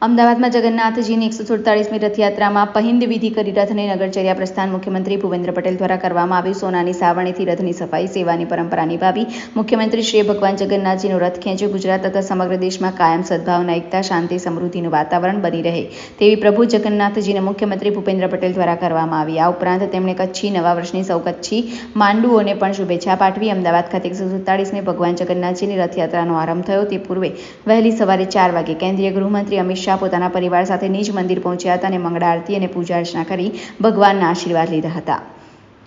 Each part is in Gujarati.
અમદાવાદમાં જગન્નાથજીની 147મી રથયાત્રામાં પહિંદ વિધિ કરી રથને નગરચર્યા પ્રસ્થાન મુખ્યમંત્રી ભૂપેન્દ્ર પટેલ દ્વારા કરવામાં આવ્યું। સોનાની સાવરણીથી રથની સફાઈ સેવાની પરંપરા નિભાવી મુખ્યમંત્રીશ્રીએ ભગવાન જગન્નાથજીનો રથ ખેંચ્યો। ગુજરાત તથા સમગ્ર દેશમાં કાયમ સદભાવના, એકતા, શાંતિ, સમૃદ્ધિનું વાતાવરણ બની રહે તેવી પ્રભુ જગન્નાથજીને મુખ્યમંત્રી ભૂપેન્દ્ર પટેલ દ્વારા કરવામાં આવી। આ ઉપરાંત તેમણે કચ્છી નવા વર્ષની સૌ કચ્છી માંડુઓને પણ શુભેચ્છા પાઠવી। અમદાવાદ ખાતે 147મી ભગવાન જગન્નાથજીની રથયાત્રાનો આરંભ થયો તે પૂર્વે વહેલી સવારે 4 વાગે કેન્દ્રીય ગૃહમંત્રી અમિત શાહ પોતાના પરિવાર સાથે નિજ મંદિર પહોંચ્યા હતા અને મંગળા આરતી અને પૂજા અર્ચના કરી ભગવાનના આશીર્વાદ લીધા હતા।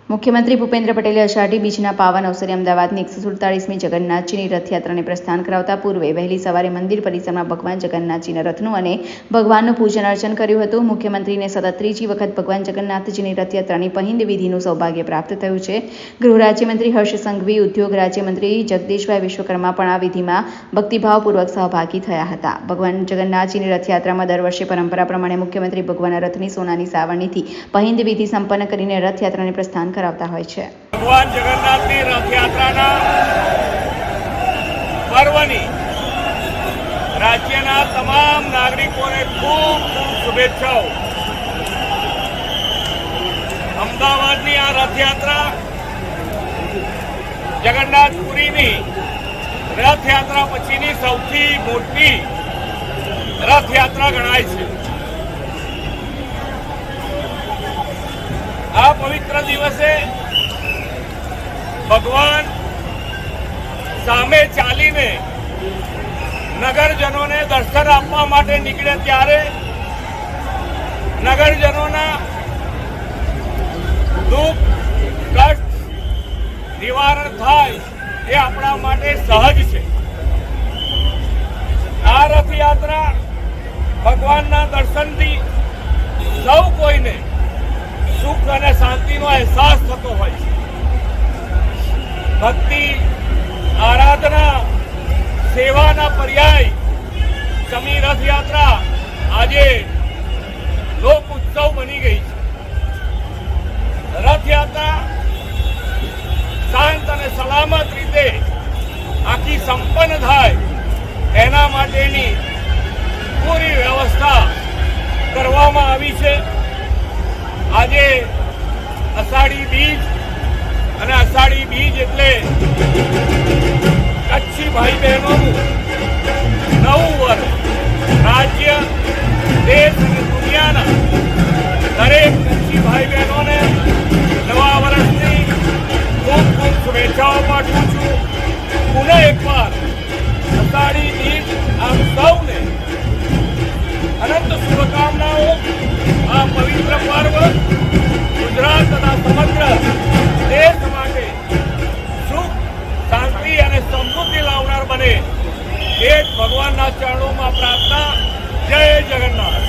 મુખ્યમંત્રી ભૂપેન્દ્ર પટેલે અષાઢી બીજના પાવન અવસરે અમદાવાદની 147મી જગન્નાથજીની રથયાત્રાને પ્રસ્થાન કરાવતા પૂર્વે વહેલી સવારે મંદિર પરિસરમાં ભગવાન જગન્નાથજીના રથનું અને ભગવાનનું પૂજન અર્ચન કર્યું હતું। મુખ્યમંત્રીને સતત ત્રીજી વખત ભગવાન જગન્નાથજીની રથયાત્રાની પહિંદ વિધિનું સૌભાગ્ય પ્રાપ્ત થયું છે। ગૃહ રાજ્યમંત્રી હર્ષ સંઘવી, ઉદ્યોગ રાજ્યમંત્રી જગદીશભાઈ વિશ્વકર્મા પણ આ વિધિમાં ભક્તિભાવપૂર્વક સહભાગી થયા હતા। ભગવાન જગન્નાથજીની રથયાત્રામાં દર વર્ષે પરંપરા પ્રમાણે મુખ્યમંત્રી ભગવાનના રથની સોનાની સાવરણીથી પહિંદ વિધિ સંપન્ન કરીને રથયાત્રાને પ્રસ્થાન કરાવતા હોય છે। ભગવાન જગન્નાથની રથયાત્રાના પર્વની રાજ્યના તમામ નાગરિકોને ખૂબ ખૂબ શુભેચ્છાઓ। અમદાવાદની આ રથયાત્રા જગન્નાથપુરીની રથયાત્રા પછીની સૌથી મોટી રથયાત્રા ગણાય છે। આ પવિત્ર દિવસે ભગવાન સામે ચાલીને નગરજનોને દર્શન આપવા માટે નીકળે ત્યારે નગરજનોના દુઃખ કષ્ટ નિવારણ થાય એ આપણા માટે સહજ છે। આ રથયાત્રા ભગવાનના દર્શનથી સૌ કોઈને સુખ અને શાંતિનો અહેસાસ થતો હોય છે। ભક્તિ, આરાધના, સેવાના પર્યાય સમી રથયાત્રા આજે લોક ઉત્સવ બની ગઈ છે। રથયાત્રા શાંત અને સલામત રીતે આખી સંપન્ન થાય એના માટેની પૂરી વ્યવસ્થા કરવામાં આવી છે। આજે અષાઢી બીજ અને અષાઢી બીજ એટલે કચ્છી ભાઈ બહેનોનું નવું વર્ષ। રાજ્ય, દેશ અને દુનિયાના દરેક કચ્છી ભાઈ બહેનોને નવા વર્ષની ખૂબ ખૂબ શુભેચ્છાઓ પાઠવું છું। પુનઃ એકવાર અષાઢી બીજ આપ સૌને અનંત શુભકામનાઓ। આ પવિત્ર પર્વ ગુજરાત તથા સમગ્ર દેશ માટે સુખ, શાંતિ અને સમૃદ્ધિ લાવનાર બને એ જ ભગવાનના ચરણોમાં પ્રાર્થના। જય જગન્નાથ।